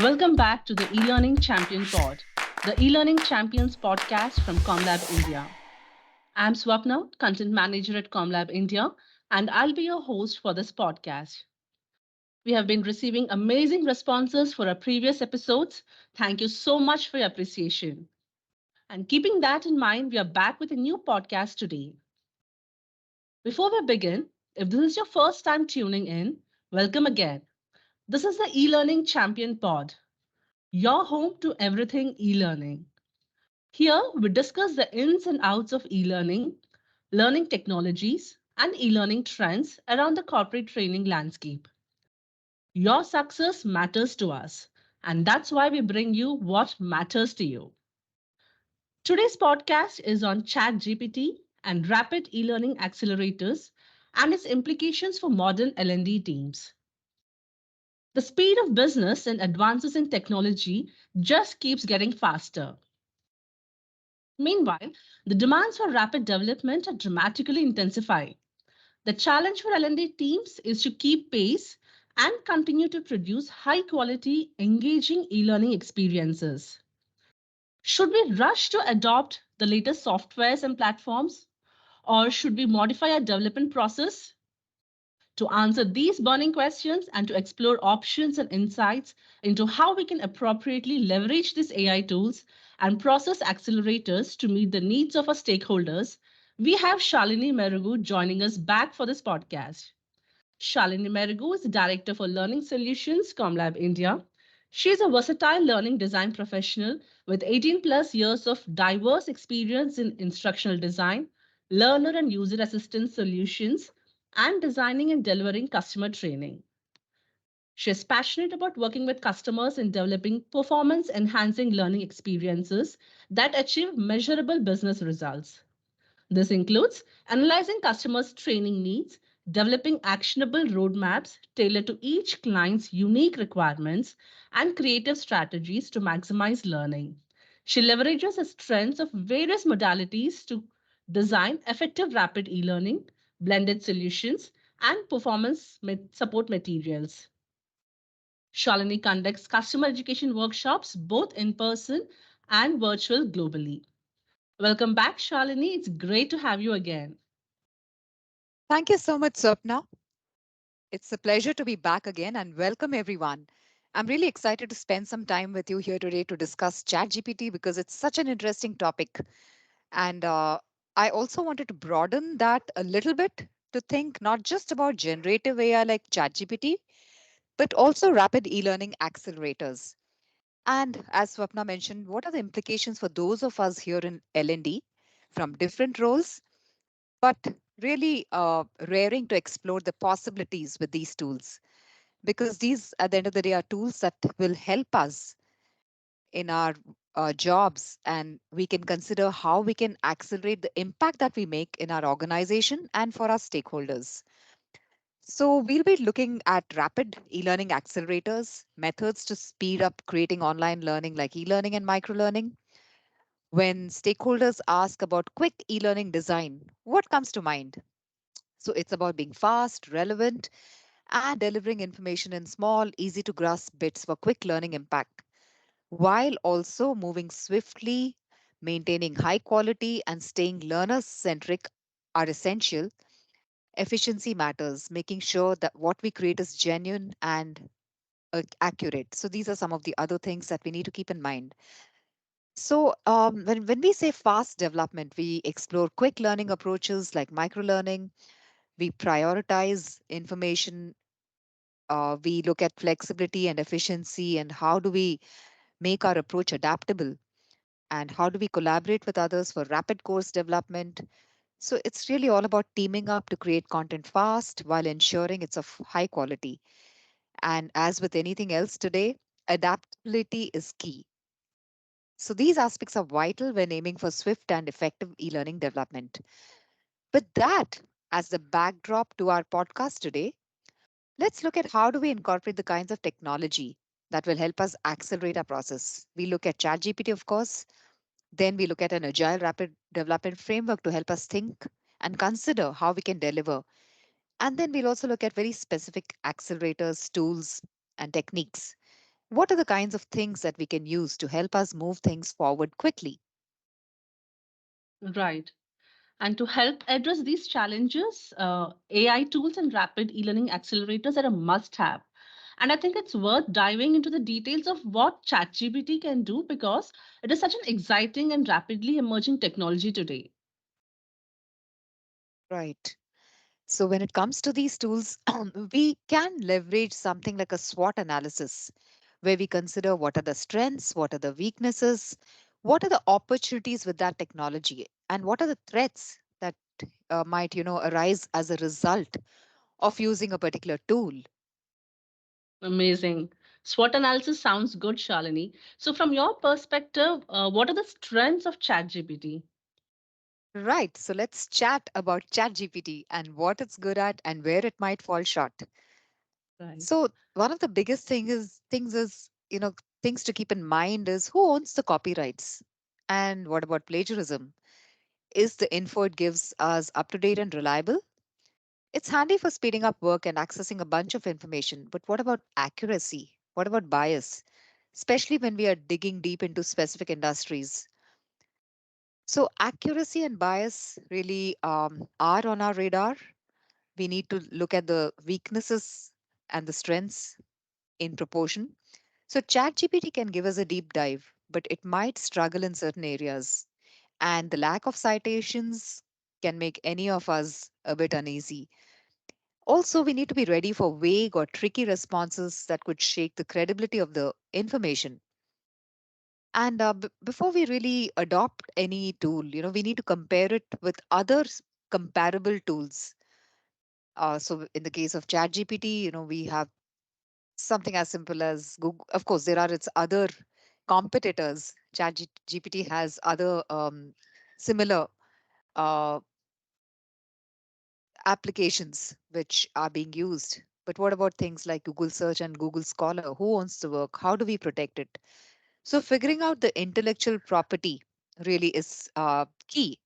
Welcome back to the eLearning Champion Pod, the eLearning Champions podcast from ComLab India. I'm Swapna, Content Manager at ComLab India, and I'll be your host for this podcast. We have been receiving amazing responses for our previous episodes. Thank you so much for your appreciation. And keeping that in mind, we are back with a new podcast today. Before we begin, if this is your first time tuning in, welcome again. This is the eLearning Champion Pod, your home to everything e-learning. Here, we discuss the ins and outs of e learning, learning technologies, and e learning trends around the corporate training landscape. Your success matters to us, and that's why we bring you what matters to you. Today's podcast is on ChatGPT and rapid e learning accelerators and its implications for modern L&D teams. The speed of business and advances in technology just keeps getting faster. Meanwhile, the demands for rapid development are dramatically intensifying. The challenge for L&D teams is to keep pace and continue to produce high quality, engaging e learning experiences. Should we rush to adopt the latest softwares and platforms? Or should we modify our development process? To answer these burning questions and to explore options and insights into how we can appropriately leverage these AI tools and process accelerators to meet the needs of our stakeholders, we have Shalini Merugu joining us back for this podcast. Shalini Merugu is the Director for Learning Solutions, Comlab India. She is a versatile learning design professional with 18 plus years of diverse experience in instructional design, learner and user assistance solutions, and designing and delivering customer training. She is passionate about working with customers in developing performance enhancing learning experiences that achieve measurable business results. This includes analyzing customers' training needs, developing actionable roadmaps tailored to each client's unique requirements, and creative strategies to maximize learning. She leverages the strengths of various modalities to design effective rapid e learning, blended solutions, and performance support materials. Shalini conducts customer education workshops both in person and virtual globally. Welcome back, Shalini. It's great to have you again. Thank you so much, Swapna. It's a pleasure to be back again and welcome everyone. I'm really excited to spend some time with you here today to discuss ChatGPT because it's such an interesting topic. And I also wanted to broaden that a little bit to think not just about generative AI like ChatGPT, but also rapid e learning accelerators. And as Swapna mentioned, what are the implications for those of us here in L&D from different roles but really raring to explore the possibilities with these tools because these at the end of the day are tools that will help us in our jobs, and we can consider how we can accelerate the impact that we make in our organization and for our stakeholders. So we'll be looking at rapid e-learning accelerators, methods to speed up creating online learning like e-learning and microlearning. When stakeholders ask about quick e-learning design, what comes to mind? So it's about being fast, relevant, and delivering information in small, easy to grasp bits for quick learning impact, while also moving swiftly, maintaining high quality, and staying learner centric are essential. Efficiency matters, making sure that what we create is genuine and accurate. So these are some of the other things that we need to keep in mind. So, when we say fast development, we explore quick learning approaches like microlearning. We prioritize information, we look at flexibility and efficiency and how do we make our approach adaptable and how do we collaborate with others for rapid course development. So it's really all about teaming up to create content fast while ensuring it's of high quality. And as with anything else today, adaptability is key. So these aspects are vital when aiming for swift and effective e-learning development. With that as the backdrop to our podcast today, let's look at how do we incorporate the kinds of technology that will help us accelerate our process. We look at ChatGPT, of course. Then we look at an agile rapid development framework to help us think and consider how we can deliver. And then we'll also look at very specific accelerators, tools, and techniques. What are the kinds of things that we can use to help us move things forward quickly? Right. And to help address these challenges, AI tools and rapid e-learning accelerators are a must-have. And I think it's worth diving into the details of what ChatGPT can do because it is such an exciting and rapidly emerging technology today. Right. So, when it comes to these tools, we can leverage something like a SWOT analysis, where we consider what are the strengths, what are the weaknesses, what are the opportunities with that technology, and what are the threats that might, arise as a result of using a particular tool. Amazing. SWOT analysis sounds good, Shalini. So, from your perspective, what are the strengths of ChatGPT? Right. So, let's chat about ChatGPT and what it's good at and where it might fall short. Right. So, one of the biggest things is, things to keep in mind is who owns the copyrights, and what about plagiarism? Is the info it gives us up to date and reliable? It's handy for speeding up work and accessing a bunch of information, but what about accuracy? What about bias? Especially when we are digging deep into specific industries. So, accuracy and bias really are on our radar. We need to look at the weaknesses and the strengths in proportion. So, ChatGPT can give us a deep dive, but it might struggle in certain areas. And the lack of citations can make any of us a bit uneasy. Also, we need to be ready for vague or tricky responses that could shake the credibility of the information. And before we really adopt any tool, we need to compare it with other comparable tools. So, in the case of ChatGPT, we have something as simple as Google. Of course, there are its other competitors. ChatGPT has other similar uh, applications which are being used. But what about things like Google Search and Google Scholar? Who owns the work? How do we protect it? So, figuring out the intellectual property really is key.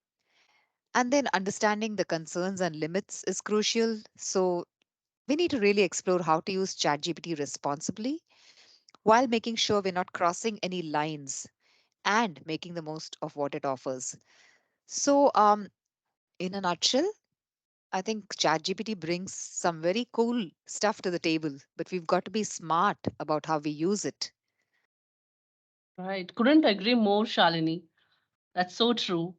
And then understanding the concerns and limits is crucial. So, we need to really explore how to use ChatGPT responsibly while making sure we're not crossing any lines and making the most of what it offers. So, in a nutshell, I think ChatGPT brings some very cool stuff to the table, but we've got to be smart about how we use it. Right. Couldn't agree more, Shalini. That's so true.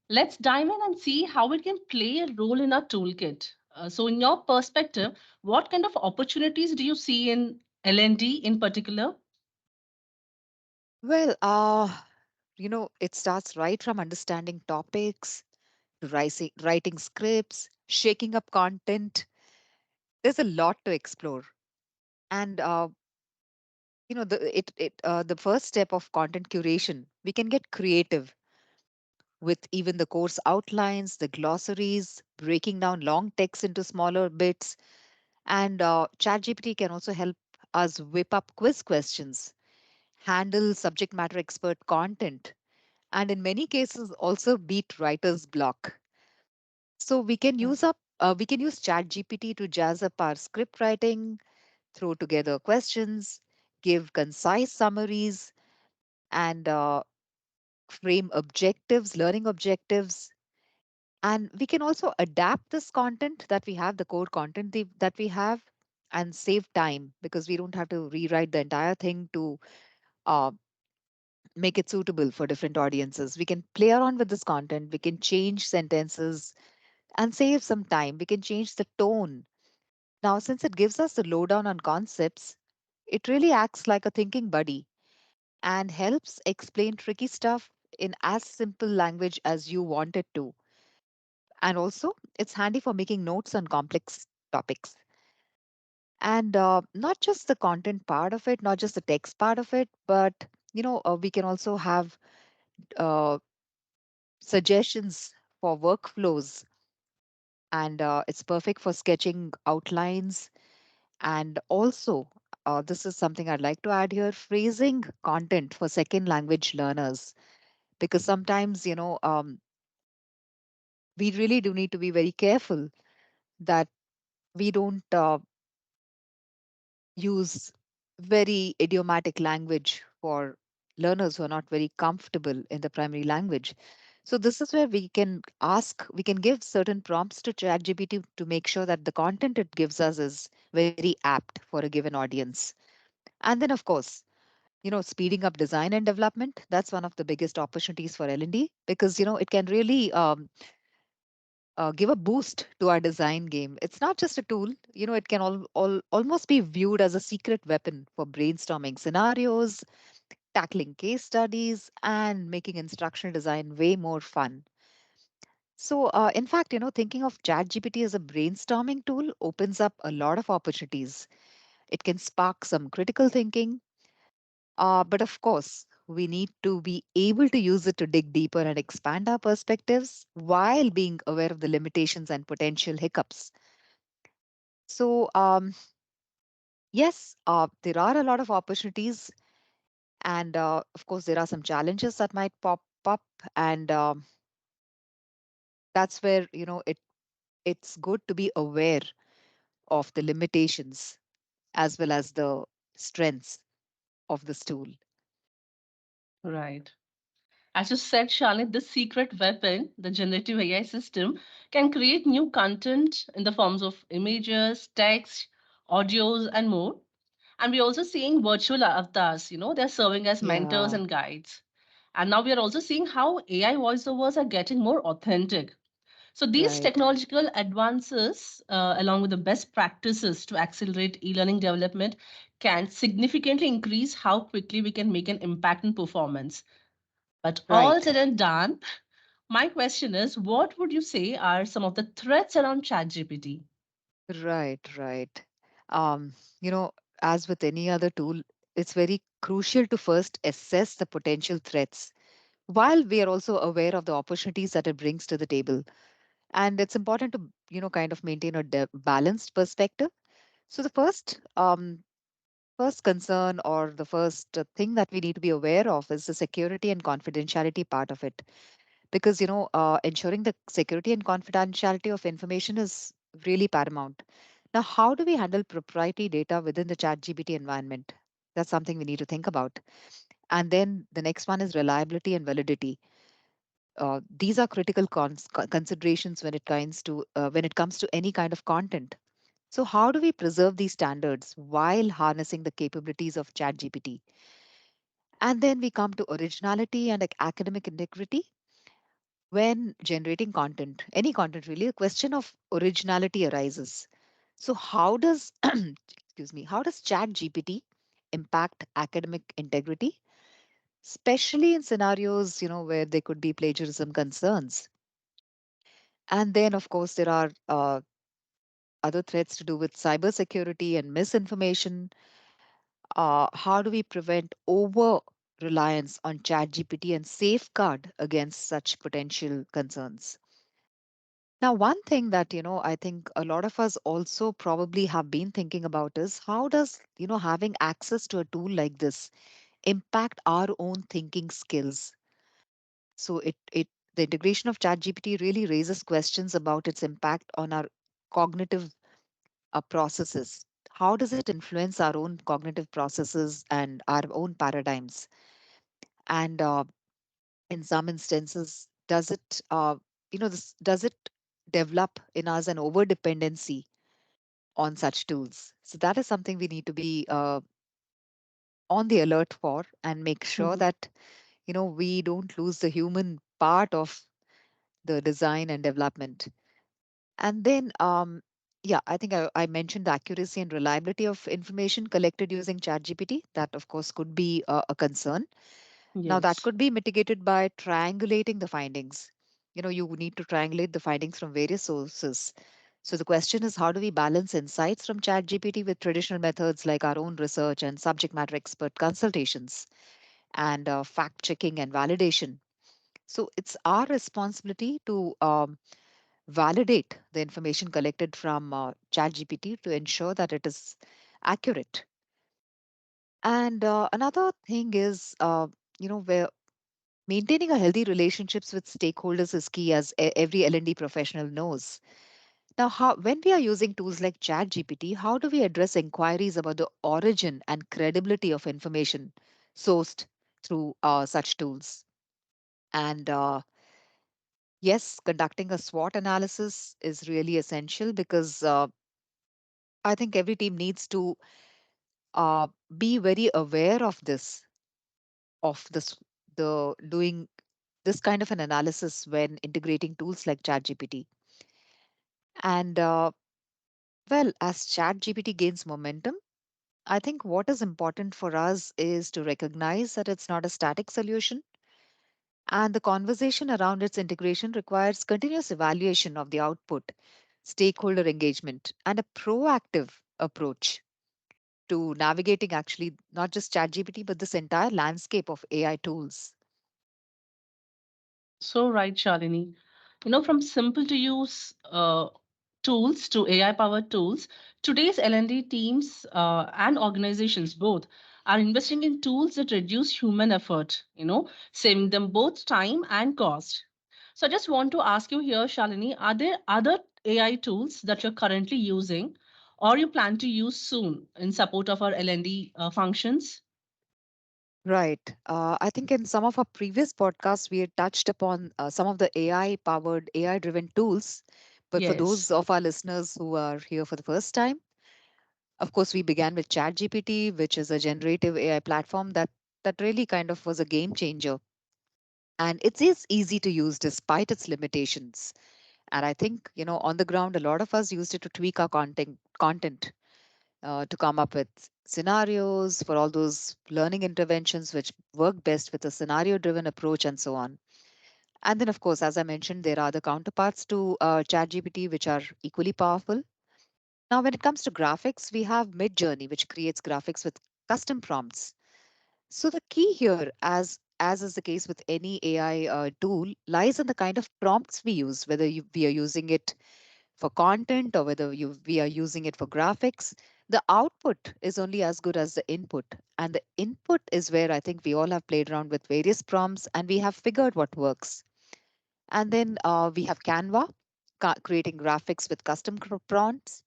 Let's dive in and see how it can play a role in our toolkit. So, in your perspective, what kind of opportunities do you see in L&D in particular? Well, it starts right from understanding topics to writing scripts, shaking up content. There's a lot to explore. And the first step of content curation, we can get creative with even the course outlines, the glossaries, breaking down long text into smaller bits. And ChatGPT can also help us whip up quiz questions, handle subject matter expert content, and in many cases also beat writer's block. So we can use ChatGPT to jazz up our script writing, throw together questions, give concise summaries, and frame objectives, learning objectives. And we can also adapt this content that we have, the core content that we have, and save time because we don't have to rewrite the entire thing to uh, make it suitable for different audiences. We can play around with this content, we can change sentences and save some time. We can change the tone. Now, since it gives us the lowdown on concepts, it really acts like a thinking buddy and helps explain tricky stuff in as simple language as you want it to. And also, it's handy for making notes on complex topics. And not just the content part of it, not just the text part of it, but we can also have uh, suggestions for workflows, and it's perfect for sketching outlines. And also, this is something I'd like to add here, phrasing content for second language learners, because sometimes we really do need to be very careful that we don't use. very idiomatic language for learners who are not very comfortable in the primary language. So this is where we can give certain prompts to ChatGPT to make sure that the content it gives us is very apt for a given audience. And then, of course, speeding up design and development, that's one of the biggest opportunities for L&D because, it can really give a boost to our design game. It's not just a tool, it can almost be viewed as a secret weapon for brainstorming scenarios, tackling case studies, and making instructional design way more fun. So, in fact, thinking of ChatGPT as a brainstorming tool opens up a lot of opportunities. It can spark some critical thinking, but of course, we need to be able to use it to dig deeper and expand our perspectives while being aware of the limitations and potential hiccups. So, yes, there are a lot of opportunities, and of course, there are some challenges that might pop up, and that's where it's good to be aware of the limitations as well as the strengths of this tool. Right. As you said, Charlotte, this secret weapon, the generative AI system, can create new content in the forms of images, text, audios, and more. And we're also seeing virtual avatars, they're serving as mentors Yeah, and guides. And now we are also seeing how AI voiceovers are getting more authentic. So these right, technological advances, along with the best practices to accelerate e-learning development, can significantly increase how quickly we can make an impact in performance. But all right. said and done, my question is, what would you say are some of the threats around ChatGPT? Right, right. Um, you know, as with any other tool, it's very crucial to first assess the potential threats while we are also aware of the opportunities that it brings to the table. And it's important to, kind of maintain a balanced perspective. So the first concern or the first thing that we need to be aware of is the security and confidentiality part of it. Because, ensuring the security and confidentiality of information is really paramount. Now, how do we handle proprietary data within the ChatGPT environment? That's something we need to think about. And then the next one is reliability and validity. These are critical considerations when it comes to any kind of content. So, how do we preserve these standards while harnessing the capabilities of ChatGPT? And then we come to originality and academic integrity. When generating content, any content really, a question of originality arises. So, how does excuse me, how does ChatGPT impact academic integrity, especially in scenarios where there could be plagiarism concerns? And then, of course, there are other threats to do with cybersecurity and misinformation. How do we prevent over reliance on ChatGPT and safeguard against such potential concerns? Now, one thing that, I think a lot of us also probably have been thinking about is how does, having access to a tool like this impact our own thinking skills? So the integration of ChatGPT really raises questions about its impact on our cognitive processes. How does it influence our own cognitive processes and our own paradigms? And in some instances, does it develop in us an over dependency on such tools? So that is something we need to be on the alert for and make sure Mhm. that we don't lose the human part of the design and development. And then, yeah, I think I mentioned the accuracy and reliability of information collected using ChatGPT. That, of course, could be a concern. Now, that Yes. could be mitigated by triangulating the findings. You need to triangulate the findings from various sources. So the question is, how do we balance insights from ChatGPT with traditional methods like our own research and subject matter expert consultations and fact checking and validation? So it's our responsibility to validate the information collected from ChatGPT to ensure that it is accurate. And another thing is, where maintaining a healthy relationships with stakeholders is key, as every L&D professional knows. Now, when we are using tools like ChatGPT, how do we address inquiries about the origin and credibility of information sourced through such tools? And yes, conducting a SWOT analysis is really essential because I think every team needs to uh, be very aware of this, the doing this kind of an analysis when integrating tools like ChatGPT. And well, as ChatGPT gains momentum, I think what is important for us is to recognize that it's not a static solution, and the conversation around its integration requires continuous evaluation of the output, stakeholder engagement, and a proactive approach to navigating actually not just ChatGPT, but this entire landscape of AI tools. So right, Shalini. From simple to use tools to AI powered tools, today's L&D teams and organizations both are investing in tools that reduce human effort, saving them both time and cost. So I just want to ask you here, Shalini, are there other AI tools that you're currently using or you plan to use soon in support of our L&D functions? Right. I think in some of our previous podcasts, we had touched upon some of the AI powered, AI driven tools. But for Yes. those of our listeners who are here for the first time, of course, we began with ChatGPT, which is a generative AI platform that really kind of was a game changer. And it is easy to use despite its limitations. And I think, on the ground, a lot of us used it to tweak our content to come up with scenarios for all those learning interventions which work best with a scenario driven approach and so on. And then, of course, as I mentioned, there are the counterparts to ChatGPT which are equally powerful. Now, when it comes to graphics, we have Midjourney, which creates graphics with custom prompts. So the key here, as is the case with any AI tool, lies in the kind of prompts we use, whether we are using it for content or whether we are using it for graphics. The output is only as good as the input, and the input is where I think we all have played around with various prompts and we have figured what works. And then we have Canva, creating graphics with custom prompts.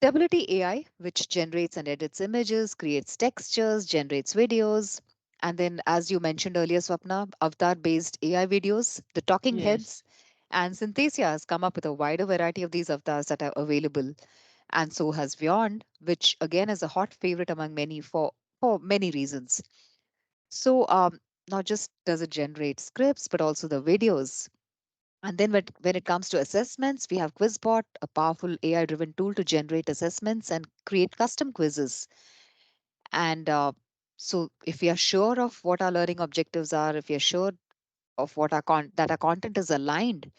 Stability AI, which generates and edits images, creates textures, generates videos. And then, as you mentioned earlier, Swapna, avatar based AI videos, the talking Yes. heads. And Synthesia has come up with a wider variety of these avatars that are available. And so has Beyond, which again is a hot favorite among many for many reasons. So, not just does it generate scripts, but also the videos. And then when it comes to assessments, we have Quizbot, a powerful AI driven tool to generate assessments and create custom quizzes. And so if we are sure of what our learning objectives are, if we are sure of that our content is aligned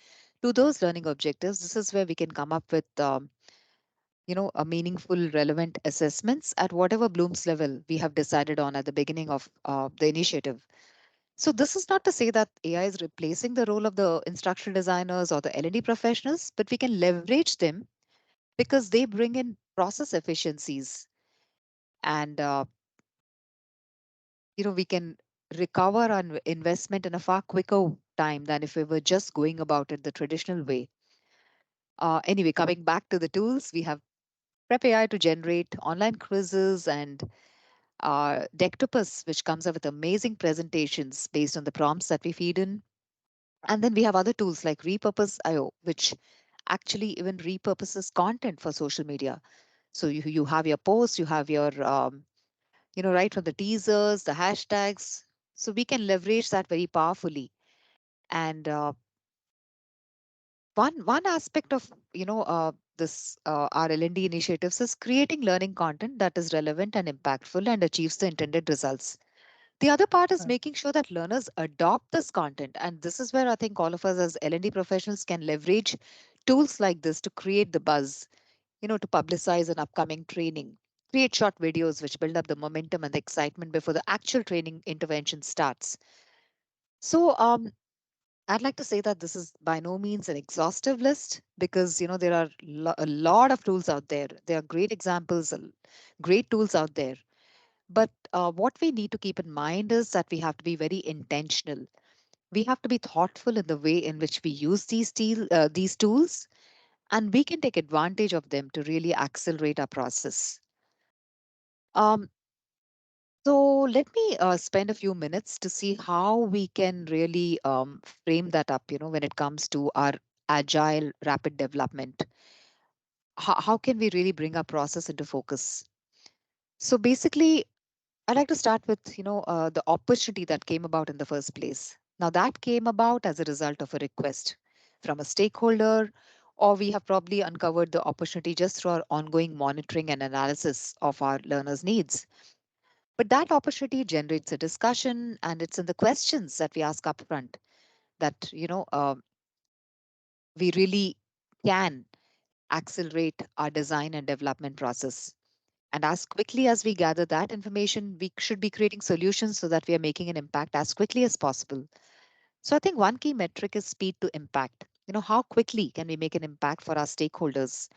to those learning objectives, this is where we can come up with a meaningful, relevant assessments at whatever Bloom's level we have decided on at the beginning of the initiative. So this is not to say that AI is replacing the role of the instructional designers or the L&D professionals, but we can leverage them because they bring in process efficiencies, and we can recover our investment in a far quicker time than if we were just going about it the traditional way. Anyway, coming back to the tools, we have Prep AI to generate online quizzes and Dectopus, which comes up with amazing presentations based on the prompts that we feed in. And then we have other tools like Repurpose.io, which actually even repurposes content for social media. So you have your posts, you have your, right from the teasers, the hashtags. So we can leverage that very powerfully. And one aspect of, this our L&D initiatives is creating learning content that is relevant and impactful and achieves the intended results. The other part is making sure that learners adopt this content. And this is where I think all of us as L&D professionals can leverage tools like this to create the buzz, to publicize an upcoming training, create short videos which build up the momentum and the excitement before the actual training intervention starts. So I'd like to say that this is by no means an exhaustive list because there are a lot of tools out there. There are great examples, great tools out there. But what we need to keep in mind is that we have to be very intentional. We have to be thoughtful in the way in which we use these tools, and we can take advantage of them to really accelerate our process. Um, so let me spend a few minutes to see how we can really frame that up. When it comes to our agile, rapid development, how can we really bring our process into focus? So basically, I'd like to start with the opportunity that came about in the first place. Now that came about as a result of a request from a stakeholder, or we have probably uncovered the opportunity just through our ongoing monitoring and analysis of our learners' needs. But that opportunity generates a discussion, and it's in the questions that we ask upfront that we really can accelerate our design and development process. And as quickly as we gather that information, we should be creating solutions so that we are making an impact as quickly as possible. So I think one key metric is speed to impact. How quickly can we make an impact for our stakeholders?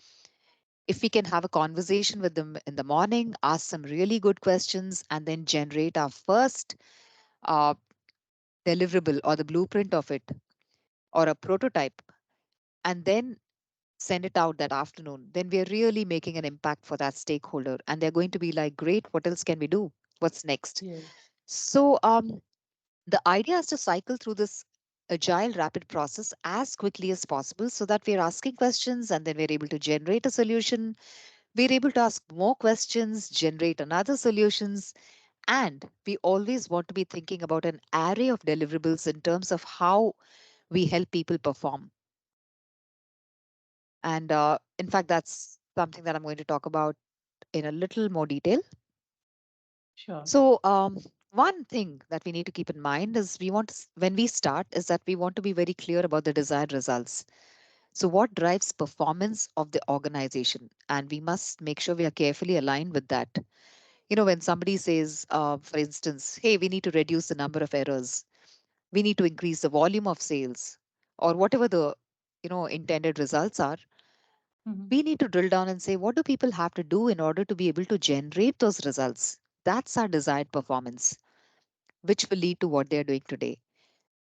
If we can have a conversation with them in the morning, ask some really good questions, and then generate our first uh, deliverable or the blueprint of it or a prototype, and then send it out that afternoon, then we are really making an impact for that stakeholder. And they're going to be like, great, what else can we do? What's next? Yes. So the idea is to cycle through this agile rapid process as quickly as possible so that we're asking questions and then we're able to generate a solution. We're able to ask more questions, generate another solutions, and we always want to be thinking about an array of deliverables in terms of how we help people perform. And in fact, that's something that I'm going to talk about in a little more detail. Sure. So, one thing that we need to keep in mind is when we start, is that we want to be very clear about the desired results. So, what drives performance of the organization? And we must make sure we are carefully aligned with that. When somebody says, for instance, hey, we need to reduce the number of errors, we need to increase the volume of sales, or whatever the intended results are, Mhm. we need to drill down and say, what do people have to do in order to be able to generate those results? That's our desired performance, which will lead to what they're doing today.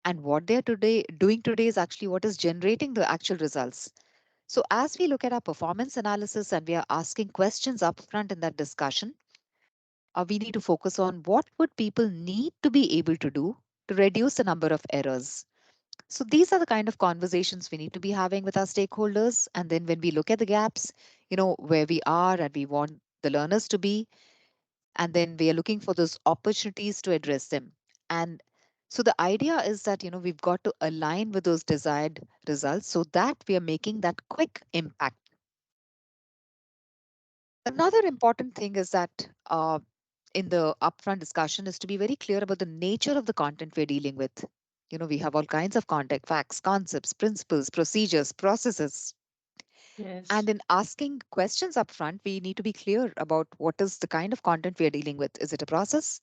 And what they're doing today is actually what is generating the actual results. So as we look at our performance analysis and we are asking questions up front in that discussion, we need to focus on what would people need to be able to do to reduce the number of errors. So these are the kind of conversations we need to be having with our stakeholders. And then when we look at the gaps, where we are and we want the learners to be, and then we are looking for those opportunities to address them. And so the idea is that, we've got to align with those desired results so that we are making that quick impact. Another important thing is that in the upfront discussion is to be very clear about the nature of the content we're dealing with. We have all kinds of content, facts, concepts, principles, procedures, processes. Yes. And in asking questions upfront, we need to be clear about what is the kind of content we are dealing with. Is it a process?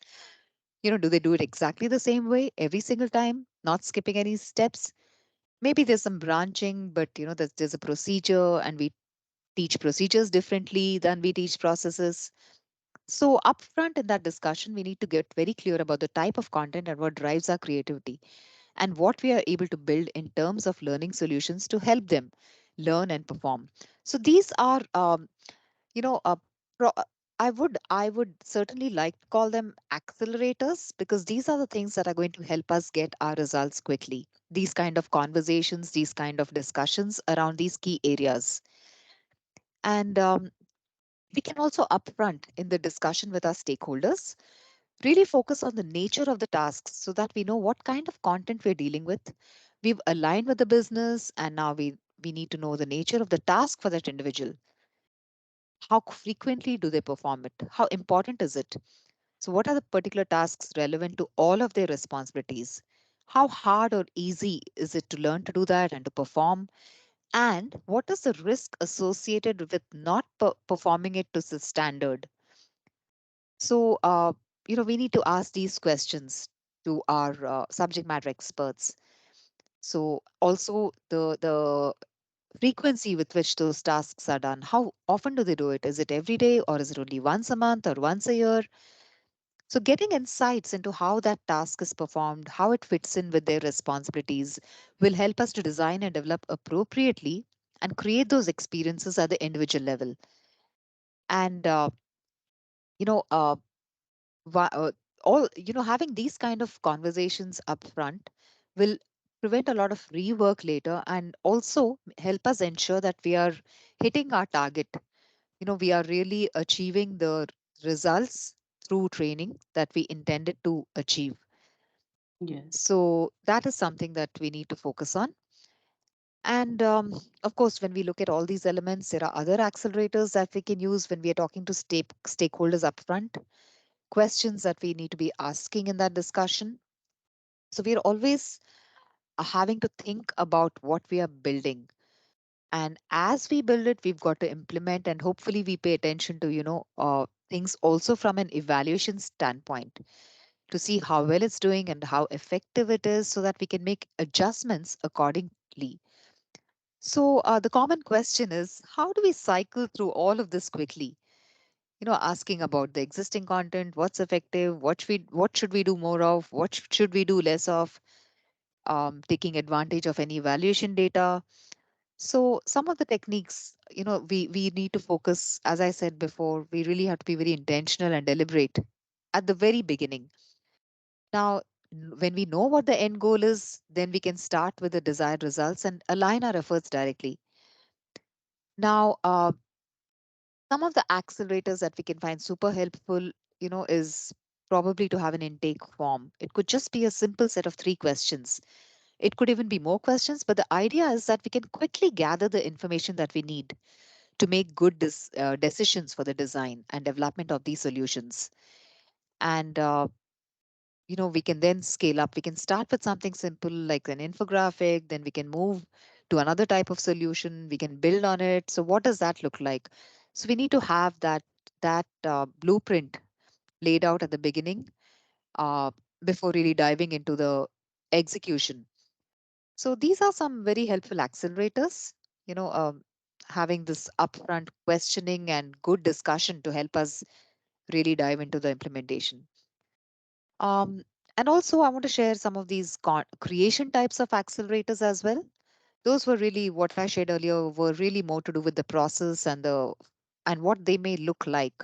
Do they do it exactly the same way every single time, not skipping any steps? Maybe there's some branching, but there's a procedure and we teach procedures differently than we teach processes. So, upfront in that discussion, we need to get very clear about the type of content and what drives our creativity and what we are able to build in terms of learning solutions to help them learn and perform. So, these are, you know, pro- I would certainly like to call them accelerators because these are the things that are going to help us get our results quickly. These kind of conversations, these kind of discussions around these key areas. And we can also upfront in the discussion with our stakeholders really focus on the nature of the tasks so that we know what kind of content we're dealing with. We've aligned with the business and now we need to know the nature of the task for that individual. How frequently do they perform it? How important is it? So what are the particular tasks relevant to all of their responsibilities? How hard or easy is it to learn to do that and to perform? And what is the risk associated with not performing it to the standard? So, we need to ask these questions to our subject matter experts. So, also the frequency with which those tasks are done. How often do they do it? Is it every day, or is it only once a month, or once a year? So, getting insights into how that task is performed, how it fits in with their responsibilities, will help us to design and develop appropriately and create those experiences at the individual level. And, you know, wha- uh, having these kind of conversations up front will prevent a lot of rework later and also help us ensure that we are hitting our target. We are really achieving the results through training that we intended to achieve. Yes. So that is something that we need to focus on. And of course, when we look at all these elements, there are other accelerators that we can use when we are talking to stakeholders upfront, questions that we need to be asking in that discussion. So we are always having to think about what we are building. And as we build it, we've got to implement, and hopefully we pay attention to, things also from an evaluation standpoint to see how well it's doing and how effective it is so that we can make adjustments accordingly. So the common question is, how do we cycle through all of this quickly? Asking about the existing content, what's effective, what should we do more of, what should we do less of, taking advantage of any evaluation data. So some of the techniques, we need to focus, as I said before, we really have to be very intentional and deliberate at the very beginning. Now, when we know what the end goal is, then we can start with the desired results and align our efforts directly. Now, some of the accelerators that we can find super helpful, is probably to have an intake form. It could just be a simple set of three questions. It could even be more questions, but the idea is that we can quickly gather the information that we need to make good decisions for the design and development of these solutions. And we can then scale up. We can start with something simple like an infographic, then we can move to another type of solution. We can build on it. So what does that look like? So we need to have that blueprint laid out at the beginning, uh, before really diving into the execution. So these are some very helpful accelerators, you know, um, having this upfront questioning and good discussion to help us really dive into the implementation. Um, and also, I want to share some of these creation types of accelerators as well. Those were really what I shared earlier were really more to do with the process and what they may look like.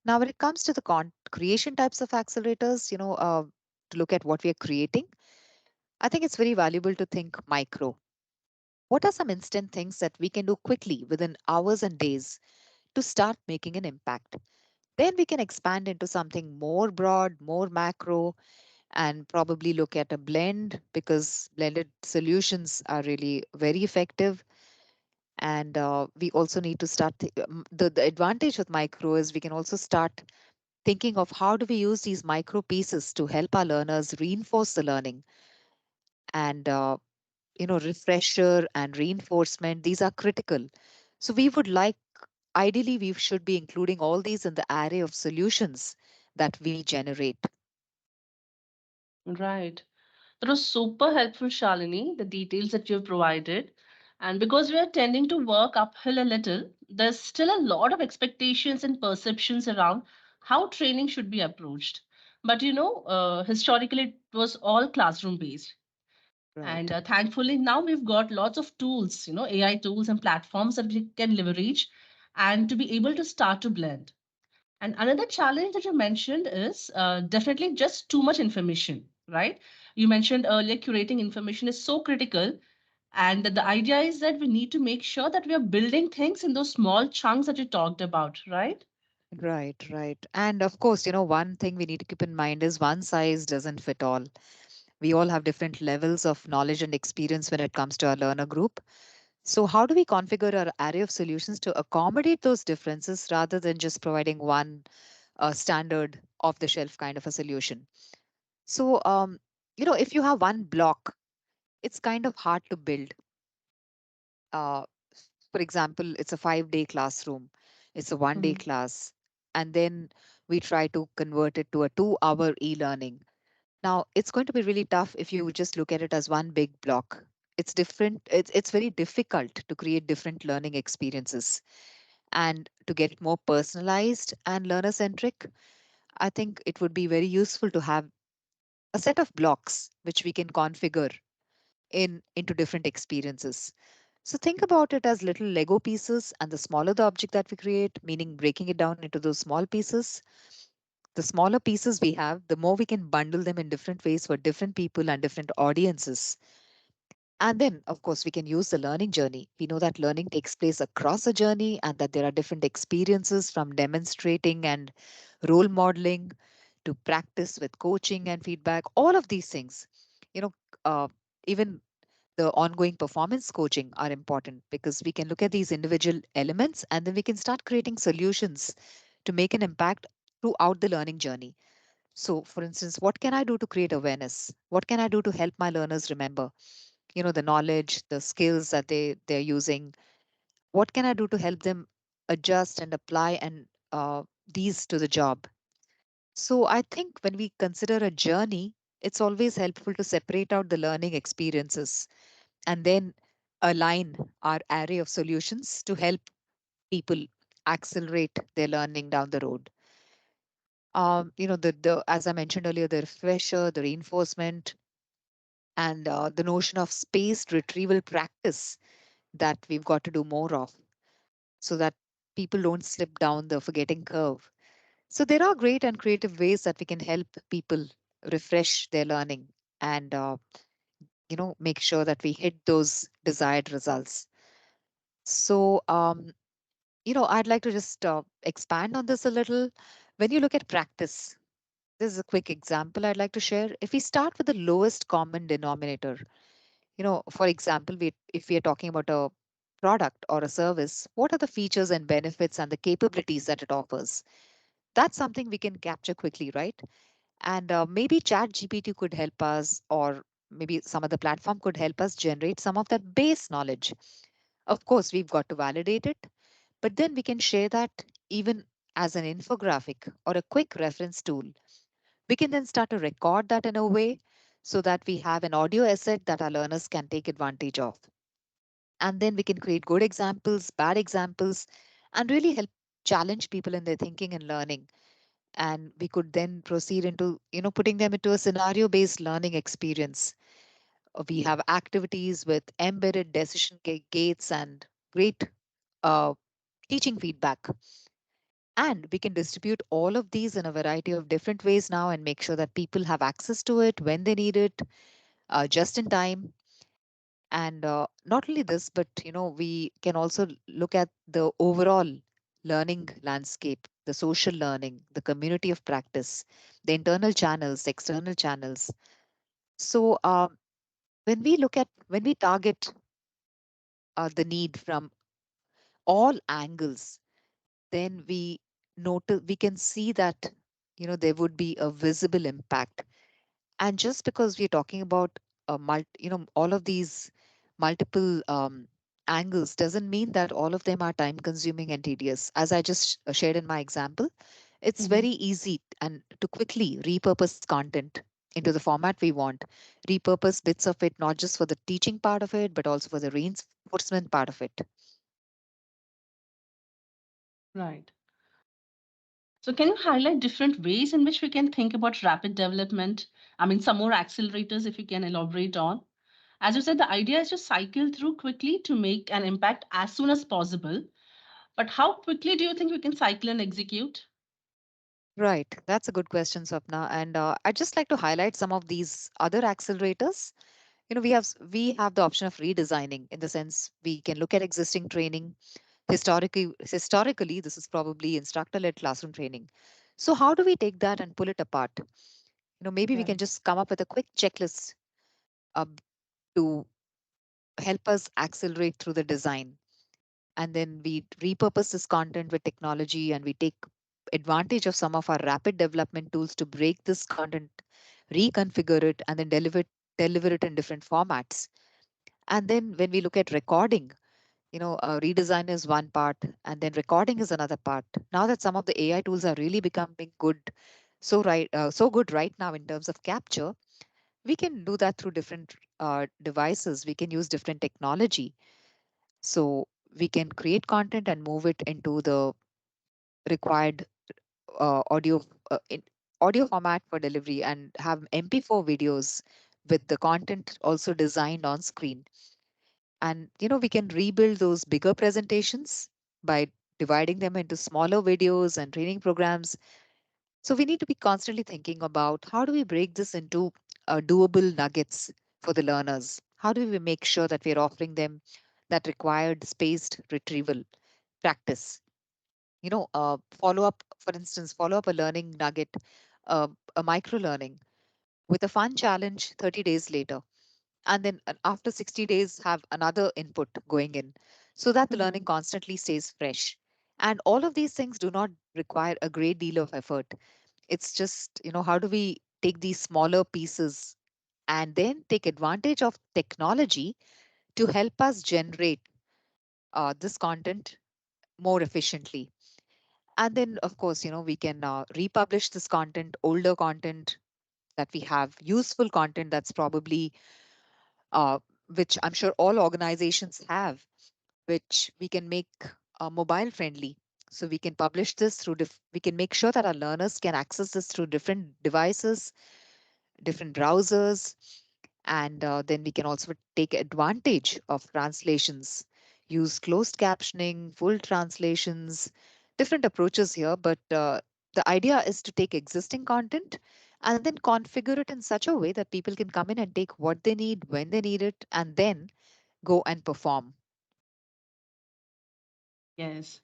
Now, when it comes to the creation types of accelerators, to look at what we are creating, I think it's very valuable to think micro. What are some instant things that we can do quickly within hours and days to start making an impact? Then we can expand into something more broad, more macro, and probably look at a blend because blended solutions are really very effective. And we also need to start the advantage with micro is we can also start thinking of how do we use these micro pieces to help our learners reinforce the learning and refresher and reinforcement. These are critical. So we would like, ideally, we should be including all these in the array of solutions that we generate. Right. That was super helpful, Shalini, the details that you've provided. And because we are tending to work uphill a little, there's still a lot of expectations and perceptions around how training should be approached. But historically, it was all classroom based. And Right. thankfully, now we've got lots of tools, AI tools and platforms that we can leverage and to be able to start to blend. And another challenge that you mentioned is definitely just too much information, right? You mentioned earlier curating information is so critical. And the idea is that we need to make sure that we are building things in those small chunks that you talked about, right? Right, right. And of course, one thing we need to keep in mind is one size doesn't fit all. We all have different levels of knowledge and experience when it comes to our learner group. So, how do we configure our array of solutions to accommodate those differences rather than just providing one standard off the shelf kind of a solution? So, if you have one block, it's kind of hard to build. Uh, for example, it's a 5-day classroom, it's a 1-day Mhm. class, and then we try to convert it to a 2-hour e learning. Now, it's going to be really tough if you just look at it as one big block. It's different, it's very difficult to create different learning experiences and to get it more personalized and learner centric. I think it would be very useful to have a set of blocks which we can configure into different experiences. So think about it as little Lego pieces, and the smaller the object that we create, meaning breaking it down into those small pieces, the smaller pieces we have, the more we can bundle them in different ways for different people and different audiences. And then, of course, we can use the learning journey. We know that learning takes place across a journey and that there are different experiences from demonstrating and role modeling to practice with coaching and feedback, all of these things. You know, even the ongoing performance coaching are important because we can look at these individual elements and then we can start creating solutions to make an impact throughout the learning journey. So, for instance, what can I do to create awareness? What can I do to help my learners remember? The knowledge, the skills that they're using. What can I do to help them adjust and apply and these to the job? So, I think when we consider a journey, it's always helpful to separate out the learning experiences and then align our array of solutions to help people accelerate their learning down the road. The as I mentioned earlier, the refresher, the reinforcement, and the notion of spaced retrieval practice that we've got to do more of so that people don't slip down the forgetting curve. So there are great and creative ways that we can help people refresh their learning and make sure that we hit those desired results. So I'd like to just expand on this a little. When you look at practice, this is a quick example I'd like to share. If we start with the lowest common denominator, for example, if we are talking about a product or a service, what are the features and benefits and the capabilities that it offers? That's something we can capture quickly, right? And maybe chat gpt could help us, or maybe some other platform could help us generate some of that base knowledge. Of course, we've got to validate it, but then we can share that even as an infographic or a quick reference tool. We can then start to record that in a way so that we have an audio asset that our learners can take advantage of. And then we can create good examples, bad examples, and really help challenge people in their thinking and learning. And we could then proceed into, putting them into a scenario based learning experience. We have activities with embedded decision gates and great uh, teaching feedback. And we can distribute all of these in a variety of different ways now and make sure that people have access to it when they need it, just in time. And not only this, but we can also look at the overall learning landscape, the social learning, the community of practice, the internal channels, the external channels. So when we target the need from all angles, then we can see that there would be a visible impact. And just because we're talking about all of these multiple angles doesn't mean that all of them are time consuming and tedious. As I just shared in my example, it's Mhm. very easy and to quickly repurpose content into the format we want, repurpose bits of it not just for the teaching part of it but also for the reinforcement part of it. Right. So, can you highlight different ways in which we can think about rapid development? I mean, some more accelerators if you can elaborate on. As you said, the idea is to cycle through quickly to make an impact as soon as possible. But how quickly do you think we can cycle and execute? Right, that's a good question, Swapna. And I'd just like to highlight some of these other accelerators. We have the option of redesigning, in the sense we can look at existing training. Historically, this is probably instructor-led classroom training. So how do we take that and pull it apart? Maybe we Right. can just come up with a quick checklist uh, to help us accelerate through the design. And then we repurpose this content with technology and we take advantage of some of our rapid development tools to break this content, reconfigure it, and then deliver it in different formats. And then when we look at recording, redesign is one part, and then recording is another part. Now that some of the AI tools are really becoming good, so good right now in terms of capture, we can do that through different devices. We can use different technology, so we can create content and move it into the required audio audio format for delivery and have MP4 videos with the content also designed on screen. And we can rebuild those bigger presentations by dividing them into smaller videos and training programs. So we need to be constantly thinking about how do we break this into doable nuggets for the learners? How do we make sure that we're offering them that required spaced retrieval practice? Follow up, for instance, follow up a learning nugget, a micro learning with a fun challenge 30 days later. And then after 60 days, have another input going in so that the learning Mhm. constantly stays fresh. And all of these things do not require a great deal of effort. It's just, how do we take these smaller pieces and then take advantage of technology to help us generate this content more efficiently. And then, of course, we can republish this content, older content that we have, useful content that's probably, uh, which I'm sure all organizations have, which we can make mobile friendly. So we can publish this through, we can make sure that our learners can access this through different devices, different browsers, and then we can also take advantage of translations, use closed captioning, full translations, different approaches here. But the idea is to take existing content and then configure it in such a way that people can come in and take what they need when they need it and then go and perform. Yes.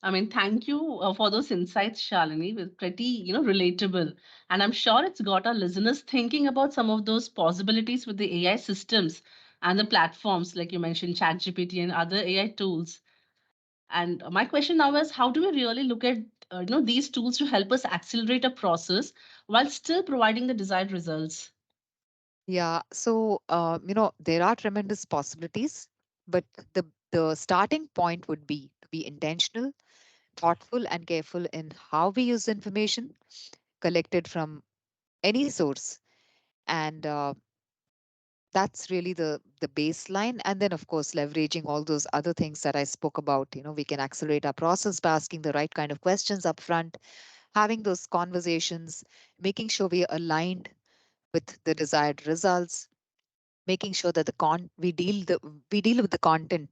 I mean, thank you for those insights, Shalini. With pretty, relatable. And I'm sure it's got our listeners thinking about some of those possibilities with the AI systems and the platforms, like you mentioned, ChatGPT and other AI tools. And my question now is, how do we really look at, these tools to help us accelerate a process while still providing the desired results? Yeah, so there are tremendous possibilities, but the starting point would be to be intentional, thoughtful, and careful in how we use information collected from any source, and that's really the baseline. And then, of course, leveraging all those other things that I spoke about. We can accelerate our process by asking the right kind of questions up front, having those conversations, making sure we are aligned with the desired results, making sure that we deal with the content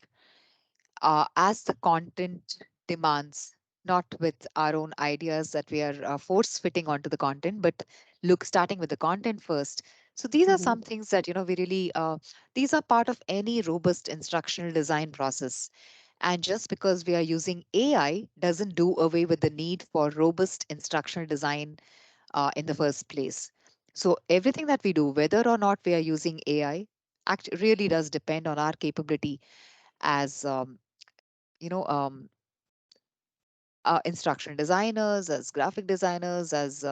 as the content demands, not with our own ideas that we are force fitting onto the content, but look starting with the content first. So these are Mhm. some things that we really these are part of any robust instructional design process. And just because we are using AI doesn't do away with the need for robust instructional design in the first place. So everything that we do, whether or not we are using AI, really does depend on our capability as you know um, instructional designers, as graphic designers, as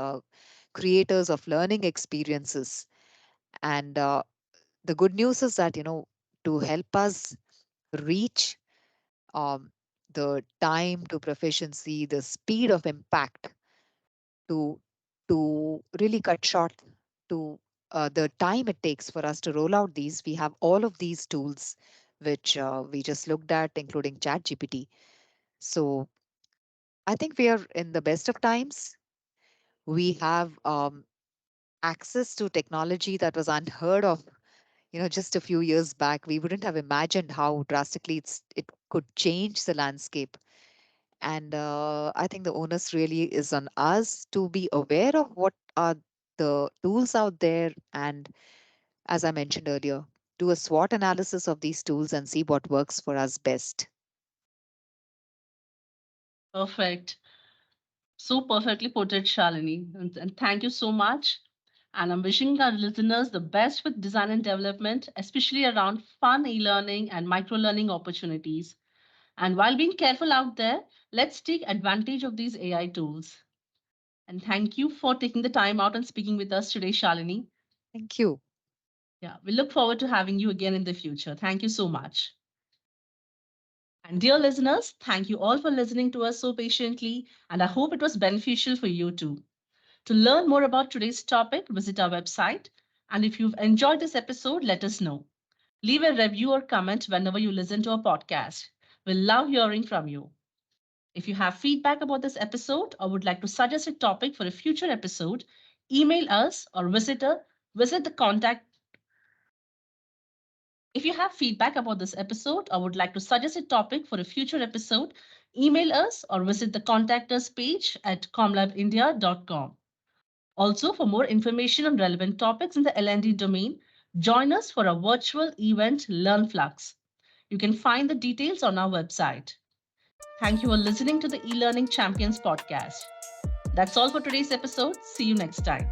creators of learning experiences. And the good news is that to help us reach um, the time to proficiency, the speed of impact, to really cut short to the time it takes for us to roll out these. We have all of these tools which we just looked at, including ChatGPT. So I think we are in the best of times. We have access to technology that was unheard of. Just a few years back, we wouldn't have imagined how drastically it could change the landscape. And I think the onus really is on us to be aware of what are the tools out there. And as I mentioned earlier, do a SWOT analysis of these tools and see what works for us best. Perfect. So perfectly put it, Shalini. And thank you so much. And I'm wishing our listeners the best with design and development, especially around fun e learning and micro learning opportunities. And while being careful out there, let's take advantage of these AI tools. And thank you for taking the time out and speaking with us today, Shalini. Thank you. Yeah, we look forward to having you again in the future. Thank you so much. And dear listeners, thank you all for listening to us so patiently. And I hope it was beneficial for you too. To learn more about today's topic, visit our website. And if you've enjoyed this episode, let us know. Leave a review or comment whenever you listen to our podcast. We'll love hearing from you. If you have feedback about this episode or would like to suggest a topic for a future episode, email us or visit the contact. If you have feedback about this episode or would like to suggest a topic for a future episode, email us or visit the contact us page at comlabindia.com. Also, for more information on relevant topics in the L&D domain, join us for our virtual event LearnFlux. You can find the details on our website. Thank you for listening to the eLearning Champions podcast. That's all for today's episode. See you next time.